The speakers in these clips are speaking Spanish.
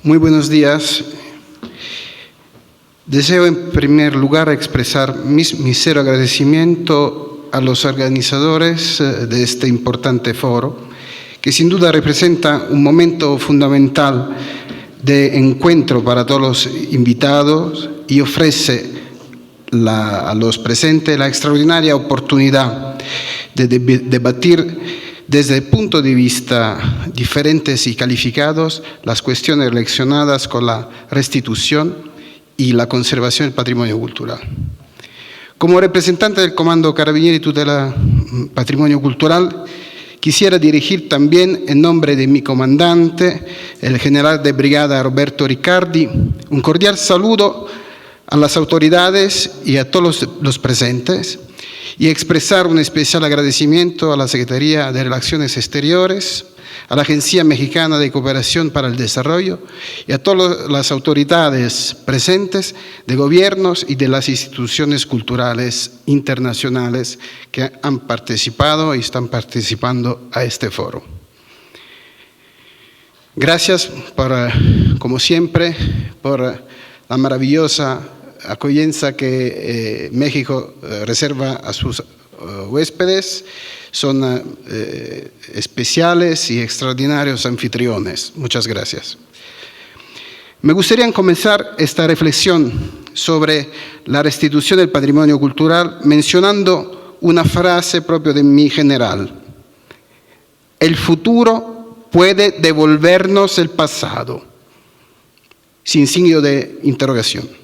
Muy buenos días. Deseo en primer lugar expresar mi sincero agradecimiento a los organizadores de este importante foro, que sin duda representa un momento fundamental de encuentro para todos los invitados y ofrece a los presentes la extraordinaria oportunidad de debatir desde puntos de vista diferentes y calificados las cuestiones relacionadas con la restitución y la conservación del patrimonio cultural. Como representante del Comando Carabinieri Tutela Patrimonio Cultural, quisiera dirigir también en nombre de mi comandante, el general de brigada Roberto Riccardi, un cordial saludo a las autoridades y a todos los presentes, y expresar un especial agradecimiento a la Secretaría de Relaciones Exteriores, a la Agencia Mexicana de Cooperación para el Desarrollo y a todas las autoridades presentes de gobiernos y de las instituciones culturales internacionales que han participado y están participando a este foro. Gracias, como siempre, por la maravillosa acogida que México reserva a sus huéspedes. Son especiales y extraordinarios anfitriones. Muchas gracias. Me gustaría comenzar esta reflexión sobre la restitución del patrimonio cultural mencionando una frase propia de mi general. El futuro puede devolvernos el pasado, sin signo de interrogación.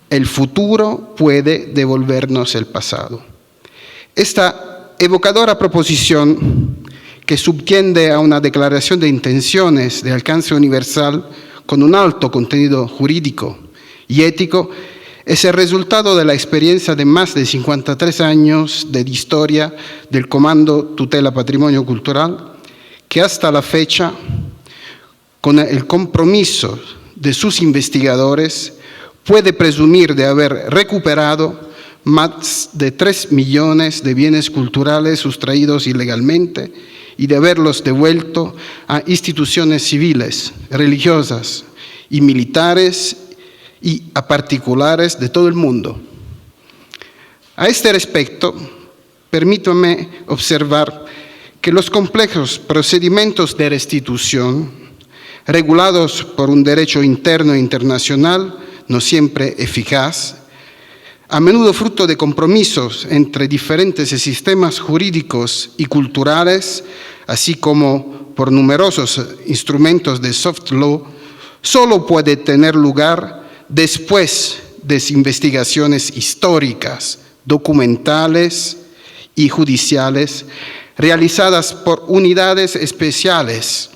El futuro puede devolvernos el pasado. Esta evocadora proposición, que subtiende a una declaración de intenciones de alcance universal con un alto contenido jurídico y ético, es el resultado de la experiencia de más de 53 años de historia del Comando Tutela Patrimonio Cultural, que hasta la fecha, con el compromiso de sus investigadores, puede presumir de haber recuperado más de 3 millones de bienes culturales sustraídos ilegalmente y de haberlos devuelto a instituciones civiles, religiosas y militares y a particulares de todo el mundo. A este respecto, permítame observar que los complejos procedimientos de restitución, regulados por un derecho interno e internacional, no siempre eficaz, a menudo fruto de compromisos entre diferentes sistemas jurídicos y culturales, así como por numerosos instrumentos de soft law, solo puede tener lugar después de investigaciones históricas, documentales y judiciales realizadas por unidades especiales,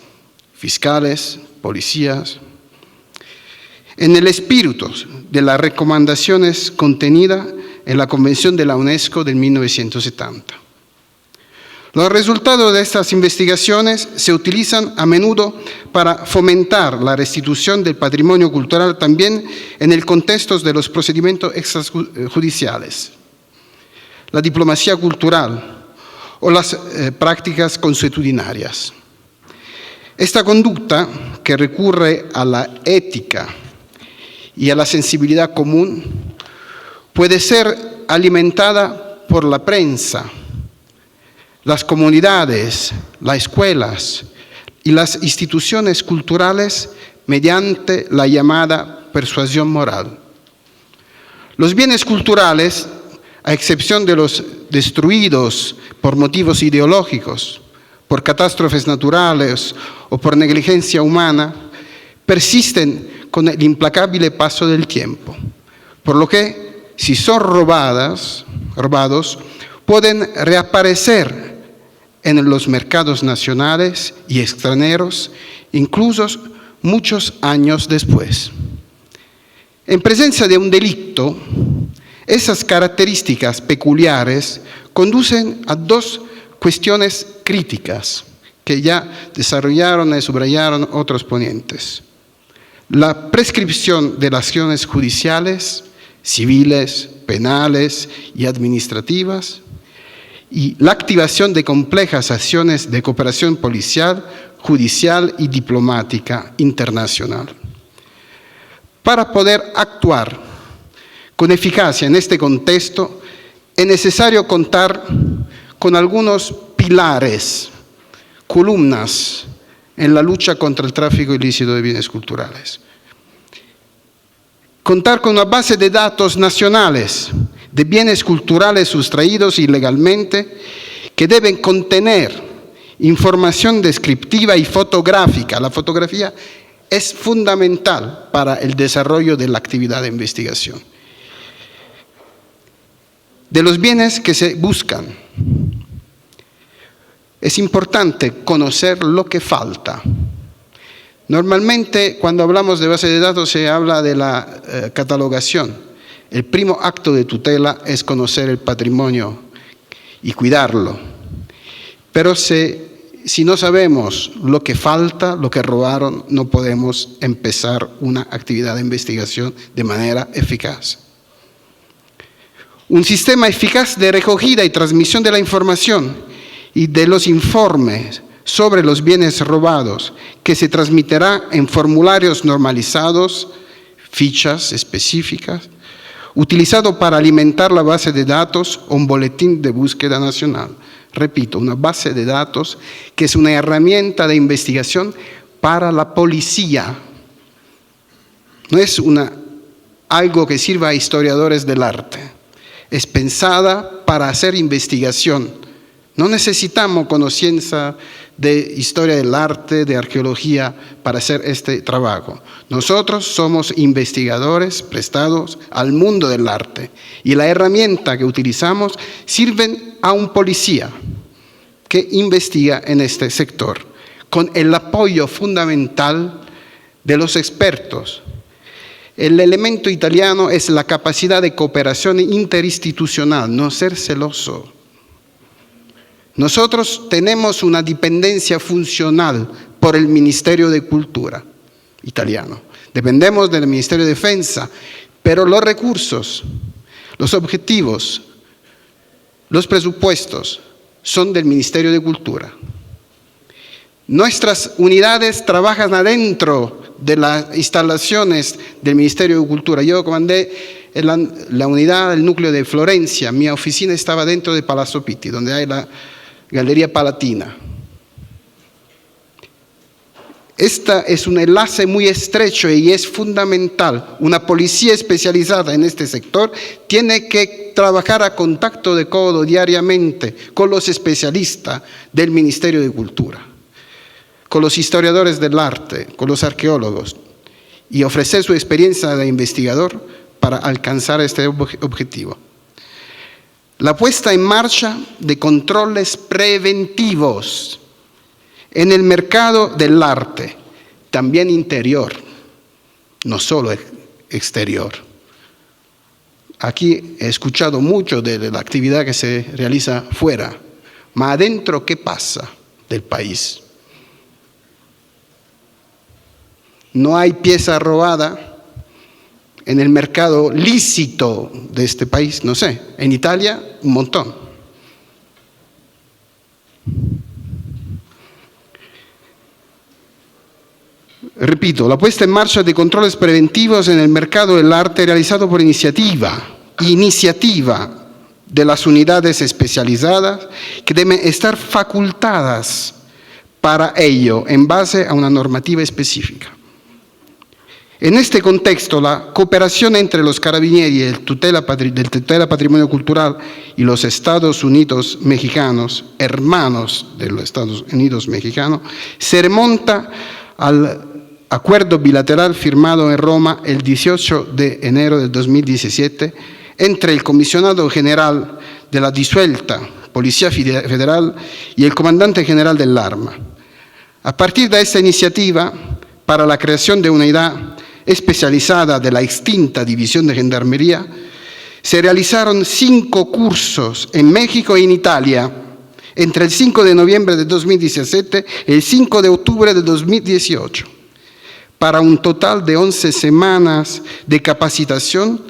fiscales, policías, en el espíritu de las recomendaciones contenidas en la Convención de la UNESCO de 1970. Los resultados de estas investigaciones se utilizan a menudo para fomentar la restitución del patrimonio cultural también en el contexto de los procedimientos extrajudiciales, la diplomacia cultural o las prácticas consuetudinarias. Esta conducta, que recurre a la ética y a la sensibilidad común, puede ser alimentada por la prensa, las comunidades, las escuelas y las instituciones culturales mediante la llamada persuasión moral. Los bienes culturales, a excepción de los destruidos por motivos ideológicos, por catástrofes naturales o por negligencia humana, persisten con el implacable paso del tiempo, por lo que, si son robados, pueden reaparecer en los mercados nacionales y extranjeros, incluso muchos años después. En presencia de un delito, esas características peculiares conducen a dos cuestiones críticas que ya desarrollaron y subrayaron otros ponentes. La prescripción de las acciones judiciales, civiles, penales y administrativas, y la activación de complejas acciones de cooperación policial judicial y diplomática internacional. Para poder actuar con eficacia en este contexto, es necesario contar con algunos pilares, columnas en la lucha contra el tráfico ilícito de bienes culturales. Contar con una base de datos nacionales de bienes culturales sustraídos ilegalmente que deben contener información descriptiva y fotográfica. La fotografía es fundamental para el desarrollo de la actividad de investigación. De los bienes que se buscan, es importante conocer lo que falta. Normalmente, cuando hablamos de base de datos, se habla de la catalogación. El primer acto de tutela es conocer el patrimonio y cuidarlo. Pero si no sabemos lo que falta, lo que robaron, no podemos empezar una actividad de investigación de manera eficaz. Un sistema eficaz de recogida y transmisión de la información y de los informes sobre los bienes robados, que se transmitirá en formularios normalizados, fichas específicas, utilizado para alimentar la base de datos o un boletín de búsqueda nacional. Repito, una base de datos que es una herramienta de investigación para la policía. No es algo que sirva a historiadores del arte. Es pensada para hacer investigación. No necesitamos conocimiento de historia del arte, de arqueología, para hacer este trabajo. Nosotros somos investigadores prestados al mundo del arte y la herramienta que utilizamos sirve a un policía que investiga en este sector, con el apoyo fundamental de los expertos. El elemento italiano es la capacidad de cooperación interinstitucional, no ser celoso. Nosotros tenemos una dependencia funcional por el Ministerio de Cultura italiano. Dependemos del Ministerio de Defensa, pero los recursos, los objetivos, los presupuestos son del Ministerio de Cultura. Nuestras unidades trabajan adentro de las instalaciones del Ministerio de Cultura. Yo comandé la unidad del núcleo de Florencia. Mi oficina estaba dentro de Palazzo Pitti, donde hay la Galería Palatina. Esta es un enlace muy estrecho y es fundamental. Una policía especializada en este sector tiene que trabajar a contacto de codo diariamente con los especialistas del Ministerio de Cultura, con los historiadores del arte, con los arqueólogos, y ofrecer su experiencia de investigador para alcanzar este objetivo. La puesta en marcha de controles preventivos en el mercado del arte, también interior, no solo exterior. Aquí he escuchado mucho de la actividad que se realiza fuera, pero adentro, ¿qué pasa del país? No hay pieza robada en el mercado lícito de este país, no sé, en Italia un montón. Repito, la puesta en marcha de controles preventivos en el mercado del arte realizado por iniciativa de las unidades especializadas que deben estar facultadas para ello en base a una normativa específica. En este contexto, la cooperación entre los carabinieri del tutela patrimonio cultural y los Estados Unidos mexicanos, hermanos de los Estados Unidos mexicanos, se remonta al acuerdo bilateral firmado en Roma el 18 de enero del 2017 entre el comisionado general de la disuelta Policía Federal y el comandante general del Arma. A partir de esta iniciativa, para la creación de una unidad especializada de la extinta División de Gendarmería, se realizaron 5 cursos en México y en Italia entre el 5 de noviembre de 2017 y el 5 de octubre de 2018, para un total de 11 semanas de capacitación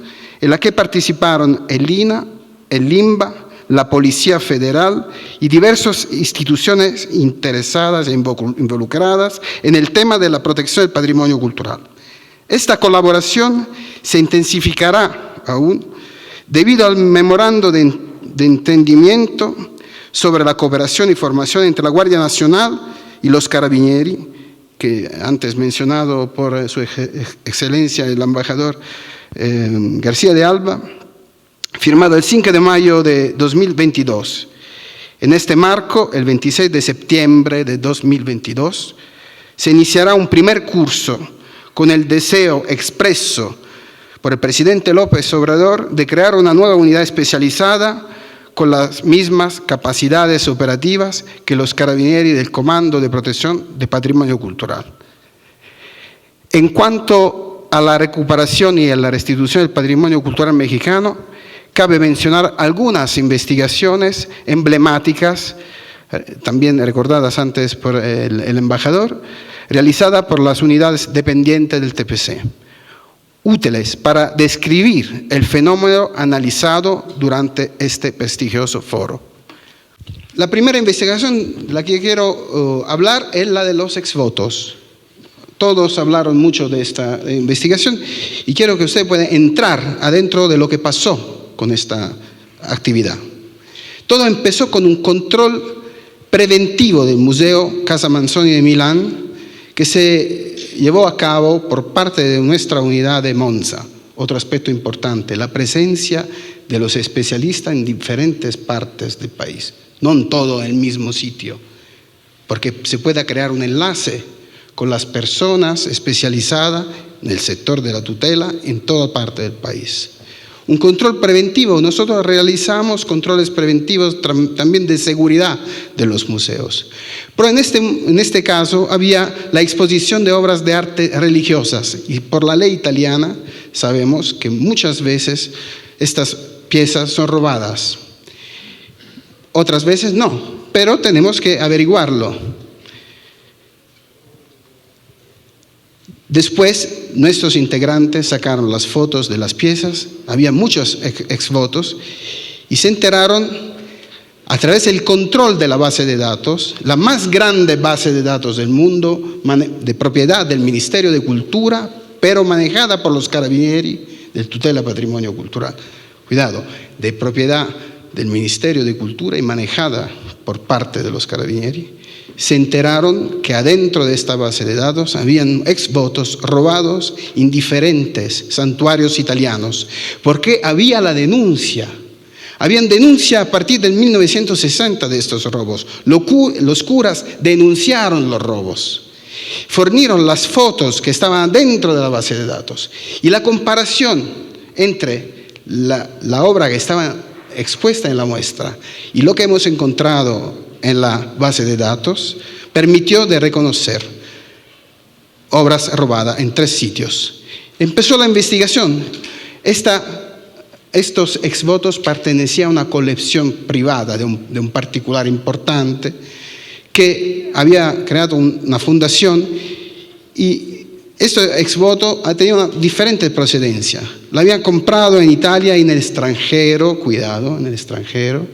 en la que participaron el INA, el LIMBA, la Policía Federal y diversas instituciones interesadas e involucradas en el tema de la protección del patrimonio cultural. Esta colaboración se intensificará aún debido al memorando de entendimiento sobre la cooperación y formación entre la Guardia Nacional y los Carabinieri, que antes mencionado por su excelencia el embajador García de Alba, firmado el 5 de mayo de 2022. En este marco, el 26 de septiembre de 2022, se iniciará un primer curso con el deseo expreso por el presidente López Obrador de crear una nueva unidad especializada con las mismas capacidades operativas que los Carabinieri del Comando de Protección de Patrimonio Cultural. En cuanto a la recuperación y a la restitución del patrimonio cultural mexicano, cabe mencionar algunas investigaciones emblemáticas, también recordadas antes por el embajador, realizadas por las unidades dependientes del TPC, útiles para describir el fenómeno analizado durante este prestigioso foro. La primera investigación de la que quiero hablar es la de los exvotos. Todos hablaron mucho de esta investigación y quiero que usted pueda entrar adentro de lo que pasó con esta actividad. Todo empezó con un control preventivo del Museo Casa Manzoni de Milán que se llevó a cabo por parte de nuestra unidad de Monza. Otro aspecto importante, la presencia de los especialistas en diferentes partes del país, no en todo el mismo sitio, porque se pueda crear un enlace con las personas especializadas en el sector de la tutela en toda parte del país. Un control preventivo, nosotros realizamos controles preventivos también de seguridad de los museos. Pero en este caso había la exposición de obras de arte religiosas y por la ley italiana sabemos que muchas veces estas piezas son robadas. Otras veces no, pero tenemos que averiguarlo. Después, nuestros integrantes sacaron las fotos de las piezas, había muchos exvotos, y se enteraron a través del control de la base de datos, la más grande base de datos del mundo, de propiedad del Ministerio de Cultura, pero manejada por los Carabinieri del Tutela Patrimonio Cultural. Cuidado, de propiedad del Ministerio de Cultura y manejada por parte de los Carabinieri. Se enteraron que adentro de esta base de datos habían exvotos robados en diferentes santuarios italianos, porque había la denuncia. Habían denuncia a partir del 1960 de estos robos. Los curas denunciaron los robos. Fornieron las fotos que estaban dentro de la base de datos. Y la comparación entre la obra que estaba expuesta en la muestra y lo que hemos encontrado en la base de datos permitió de reconocer obras robadas en 3 sitios. Empezó la investigación. Estos exvotos pertenecían a una colección privada de un particular importante que había creado una fundación y este exvoto ha tenido una diferente procedencia. Lo habían comprado en Italia y en el extranjero, cuidado, en el extranjero,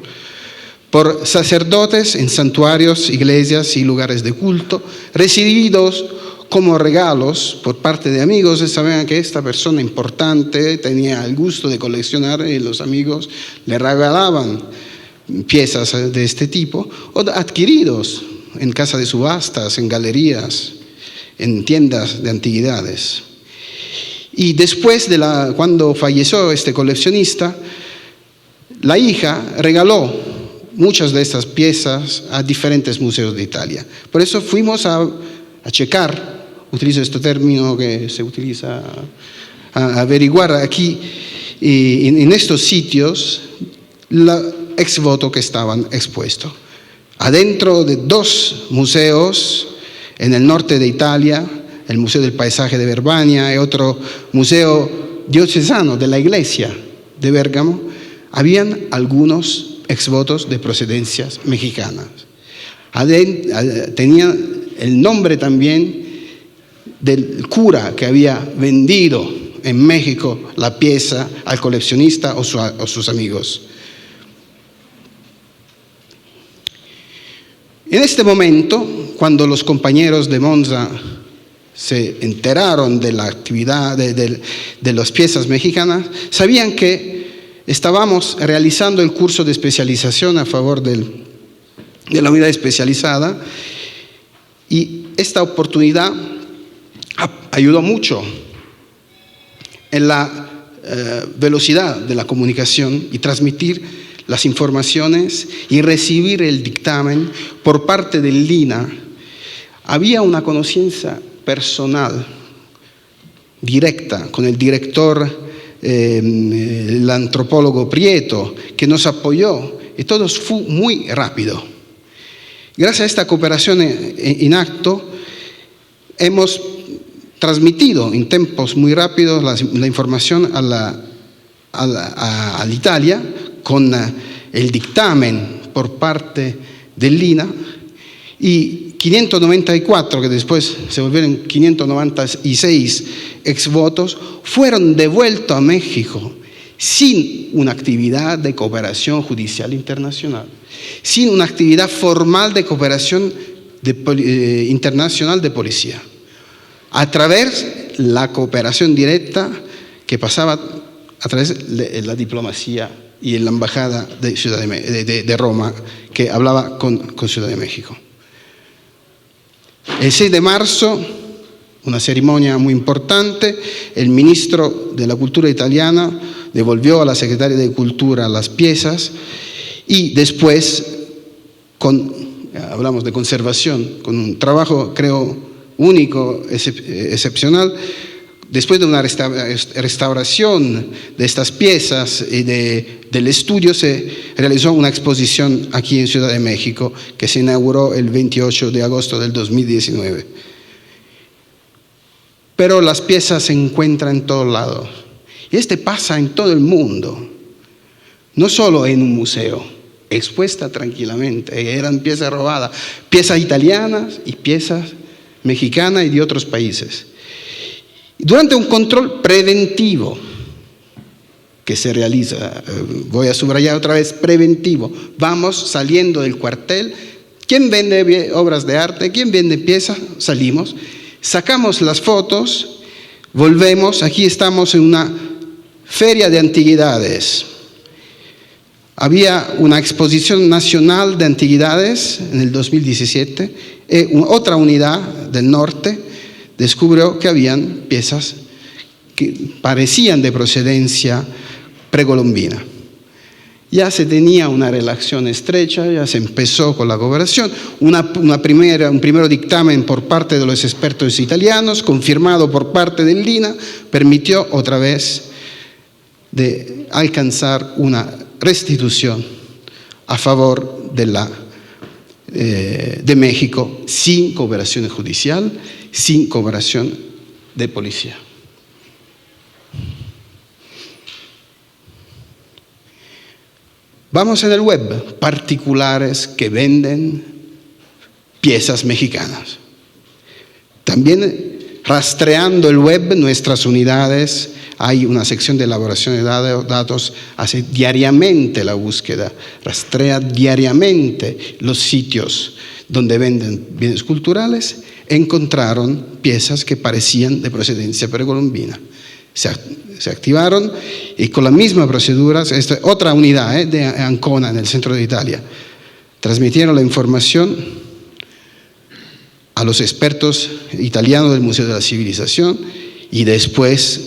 por sacerdotes en santuarios, iglesias y lugares de culto, recibidos como regalos por parte de amigos. Sabían que esta persona importante tenía el gusto de coleccionar y los amigos le regalaban piezas de este tipo, o adquiridos en casas de subastas, en galerías, en tiendas de antigüedades. Y después cuando falleció este coleccionista, la hija regaló muchas de estas piezas a diferentes museos de Italia. Por eso fuimos a checar, utilizo este término que se utiliza, a averiguar aquí, en estos sitios, los exvotos que estaban expuestos. Adentro de 2 museos, en el norte de Italia, el Museo del Paisaje de Verbania y otro museo diocesano de la iglesia de Bérgamo, habían algunos exvotos de procedencias mexicanas. Tenía el nombre también del cura que había vendido en México la pieza al coleccionista o sus amigos. En este momento, cuando los compañeros de Monza se enteraron de la actividad de las piezas mexicanas, sabían que estábamos realizando el curso de especialización a favor de la unidad especializada, y esta oportunidad ayudó mucho en la velocidad de la comunicación y transmitir las informaciones y recibir el dictamen por parte del Lina. Había una conocimiento personal directa con el director, el antropólogo Prieto, que nos apoyó, y todo fue muy rápido. Gracias a esta cooperación en acto, hemos transmitido en tiempos muy rápidos la información a Italia, con el dictamen por parte del Lina, y 594, que después se volvieron 596 exvotos, fueron devueltos a México sin una actividad de cooperación judicial internacional, sin una actividad formal de cooperación internacional de policía, a través de la cooperación directa que pasaba a través de la diplomacia y en la embajada de Roma, que hablaba con Ciudad de México. El 6 de marzo, una ceremonia muy importante, el ministro de la Cultura italiana devolvió a la secretaria de Cultura las piezas, y después, hablamos de conservación, con un trabajo, creo, único, excepcional. Después de una restauración de estas piezas y del estudio, se realizó una exposición aquí en Ciudad de México, que se inauguró el 28 de agosto del 2019. Pero las piezas se encuentran en todos lados. Y pasa en todo el mundo, no solo en un museo, expuesta tranquilamente. Eran piezas robadas, piezas italianas y piezas mexicanas y de otros países. Durante un control preventivo que se realiza, voy a subrayar otra vez, preventivo, vamos saliendo del cuartel, ¿quién vende obras de arte? ¿Quién vende piezas? Salimos, sacamos las fotos, volvemos, aquí estamos en una feria de antigüedades. Había una exposición nacional de antigüedades en el 2017, otra unidad del norte descubrió que habían piezas que parecían de procedencia precolombina. Ya se tenía una relación estrecha, ya se empezó con la cooperación, un primer dictamen por parte de los expertos italianos, confirmado por parte del Lina, permitió otra vez de alcanzar una restitución a favor de México, sin cooperación judicial, sin cooperación de policía. Vamos en el web, particulares que venden piezas mexicanas. También rastreando el web, nuestras unidades, hay una sección de elaboración de datos, hace diariamente la búsqueda, rastrea diariamente los sitios donde venden bienes culturales. Encontraron piezas que parecían de procedencia precolombina. Se activaron y con la misma procedura, otra unidad de Ancona, en el centro de Italia, transmitieron la información a los expertos italianos del Museo de la Civilización, y después,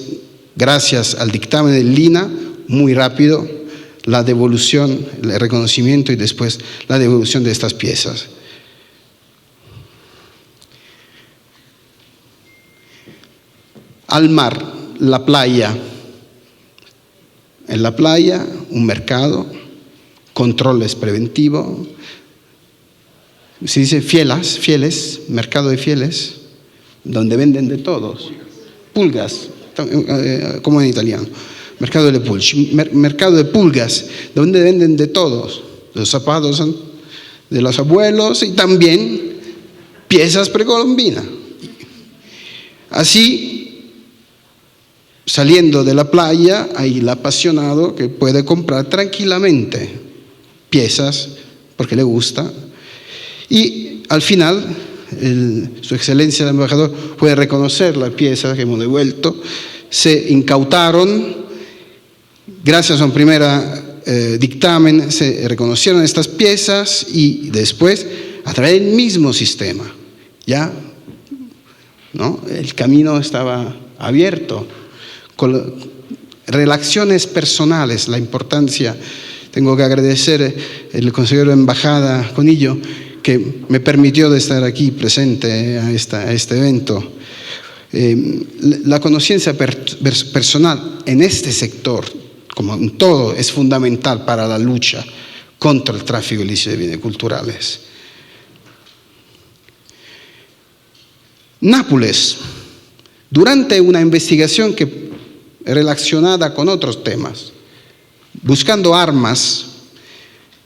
gracias al dictamen del Lina, muy rápido, la devolución, el reconocimiento y después la devolución de estas piezas. Al mar, la playa. En la playa, un mercado, controles preventivos, se dice fieles, mercado de fieles, donde venden de todos. Pulgas, como en italiano. Mercado de pulgas, donde venden de todos. Los zapatos de los abuelos y también piezas precolombinas. Así, saliendo de la playa, hay el apasionado que puede comprar tranquilamente piezas porque le gusta, Y al final, Su Excelencia el embajador puede reconocer las piezas que hemos devuelto. Se incautaron, gracias a un primer dictamen, se reconocieron estas piezas y después, a través del mismo sistema, ya, ¿no? El camino estaba abierto. Con relaciones personales, la importancia, tengo que agradecer al consejero de embajada Conillo, que me permitió de estar aquí presente a este evento. La conciencia personal en este sector, como en todo, es fundamental para la lucha contra el tráfico ilícito de bienes culturales. Nápoles, durante una investigación relacionada con otros temas, buscando armas,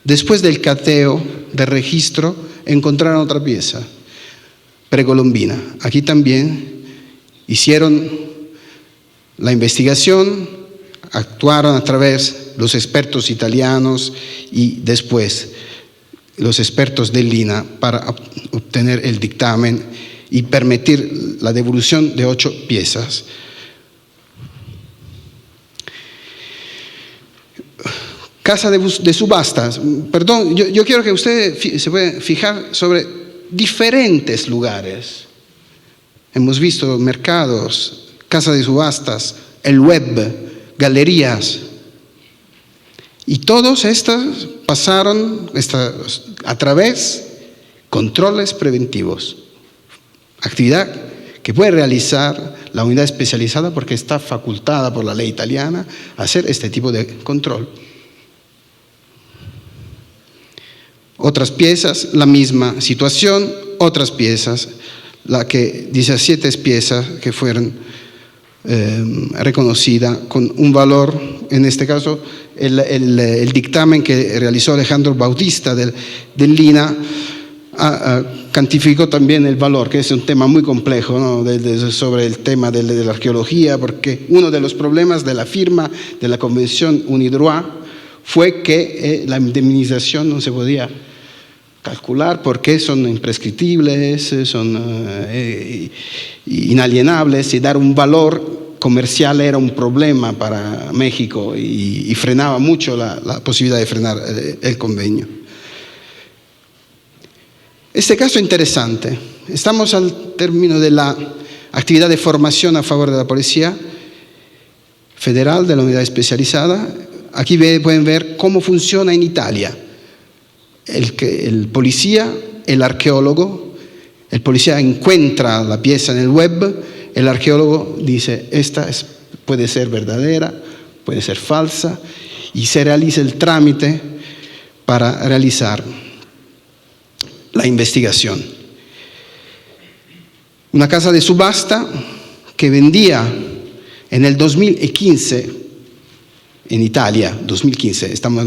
después del cateo de registro, encontraron otra pieza, precolombina. Aquí también hicieron la investigación, actuaron a través de los expertos italianos y después los expertos del Lina para obtener el dictamen y permitir la devolución de 8 piezas. Casa de subastas. Perdón, yo quiero que ustedes se puedan fijar sobre diferentes lugares. Hemos visto mercados, casas de subastas, el web, galerías. Y todos estos pasaron a través de controles preventivos. Actividad que puede realizar la unidad especializada porque está facultada por la ley italiana a hacer este tipo de control. Otras piezas, la misma situación, otras piezas, 17 piezas que fueron reconocidas con un valor, en este caso el dictamen que realizó Alejandro Bautista del Lina cuantificó también el valor, que es un tema muy complejo, ¿no? Sobre el tema de la arqueología, porque uno de los problemas de la firma de la Convención UNIDROIT fue que la indemnización no se podía calcular porque son imprescriptibles, son inalienables, y dar un valor comercial era un problema para México y frenaba mucho la posibilidad de frenar el convenio. Este caso es interesante. Estamos al término de la actividad de formación a favor de la Policía Federal, de la unidad especializada. Aquí pueden ver cómo funciona en Italia. El policía, el arqueólogo, el policía encuentra la pieza en el web, el arqueólogo dice, esta puede ser verdadera, puede ser falsa, y se realiza el trámite para realizar la investigación. Una casa de subasta que vendía en el 2015, en Italia, 2015, estamos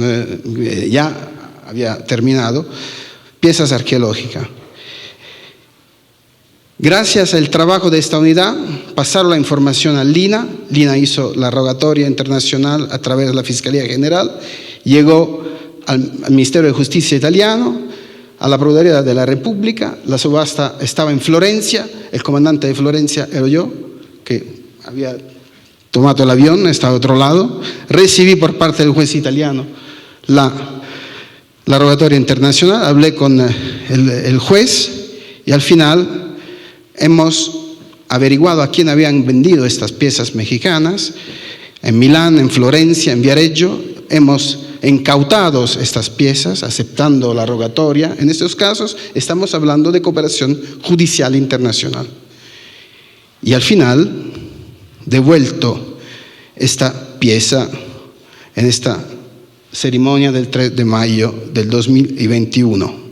ya había terminado, piezas arqueológicas. Gracias al trabajo de esta unidad, pasaron la información al Lina. Lina hizo la rogatoria internacional a través de la Fiscalía General, llegó al Ministerio de Justicia italiano, a la Procuraduría de la República. La subasta estaba en Florencia, el comandante de Florencia era yo, que había tomado el avión, estaba a otro lado. Recibí por parte del juez italiano la rogatoria internacional, hablé con el juez y al final hemos averiguado a quién habían vendido estas piezas mexicanas. En Milán, en Florencia, en Viareggio, hemos incautado estas piezas aceptando la rogatoria. En estos casos estamos hablando de cooperación judicial internacional. Y al final, devuelto esta pieza en esta ceremonia del 3 de mayo del 2021.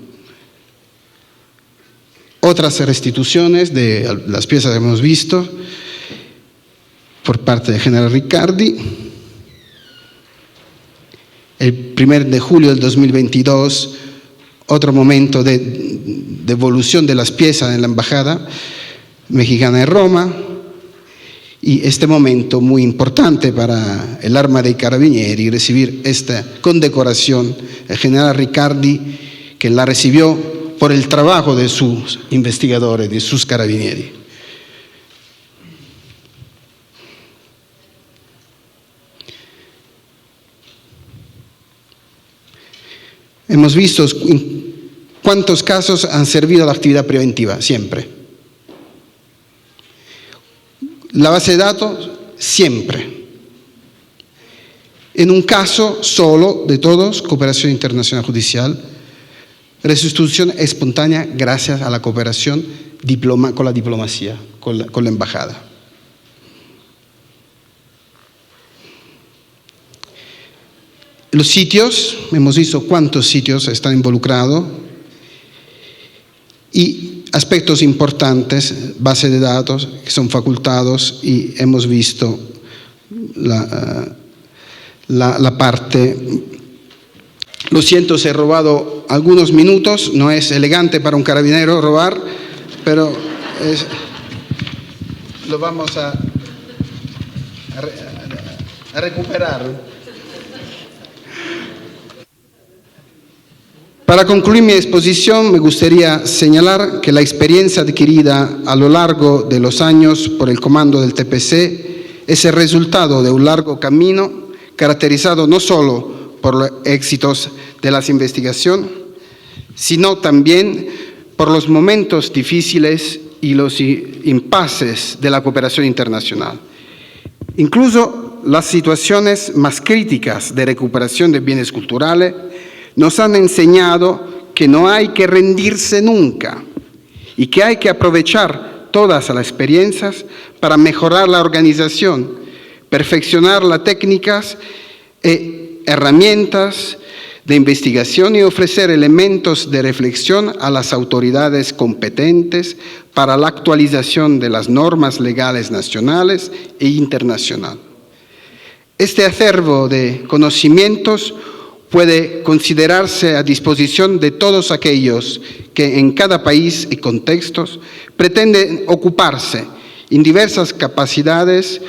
Otras restituciones de las piezas que hemos visto por parte del general Riccardi. El 1 de julio del 2022, otro momento de devolución de las piezas en la embajada mexicana en Roma. Y este momento muy importante para el Arma dei Carabinieri, recibir esta condecoración, el general Riccardi, que la recibió por el trabajo de sus investigadores, de sus carabinieri. Hemos visto cuántos casos han servido a la actividad preventiva, siempre. La base de datos, siempre. En un caso solo de todos, cooperación internacional judicial, restitución espontánea gracias a la cooperación con la diplomacia, con la embajada. Los sitios, hemos visto cuántos sitios están involucrados y aspectos importantes, base de datos que son facultados y hemos visto la parte. Lo siento si he robado algunos minutos, no es elegante para un carabinero robar, pero lo vamos a recuperar. Para concluir mi exposición, me gustaría señalar que la experiencia adquirida a lo largo de los años por el comando del TPC es el resultado de un largo camino caracterizado no solo por los éxitos de las investigaciones, sino también por los momentos difíciles y los impases de la cooperación internacional. Incluso las situaciones más críticas de recuperación de bienes culturales nos han enseñado que no hay que rendirse nunca y que hay que aprovechar todas las experiencias para mejorar la organización, perfeccionar las técnicas e herramientas de investigación y ofrecer elementos de reflexión a las autoridades competentes para la actualización de las normas legales nacionales e internacionales. Este acervo de conocimientos puede considerarse a disposición de todos aquellos que en cada país y contextos pretenden ocuparse en diversas capacidades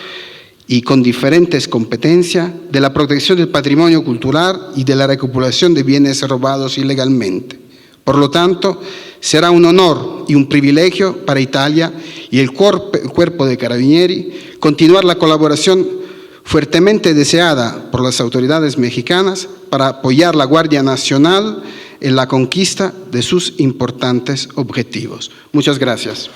y con diferentes competencias de la protección del patrimonio cultural y de la recuperación de bienes robados ilegalmente. Por lo tanto, será un honor y un privilegio para Italia y el Cuerpo de Carabinieri continuar la colaboración fuertemente deseada por las autoridades mexicanas para apoyar la Guardia Nacional en la conquista de sus importantes objetivos. Muchas gracias.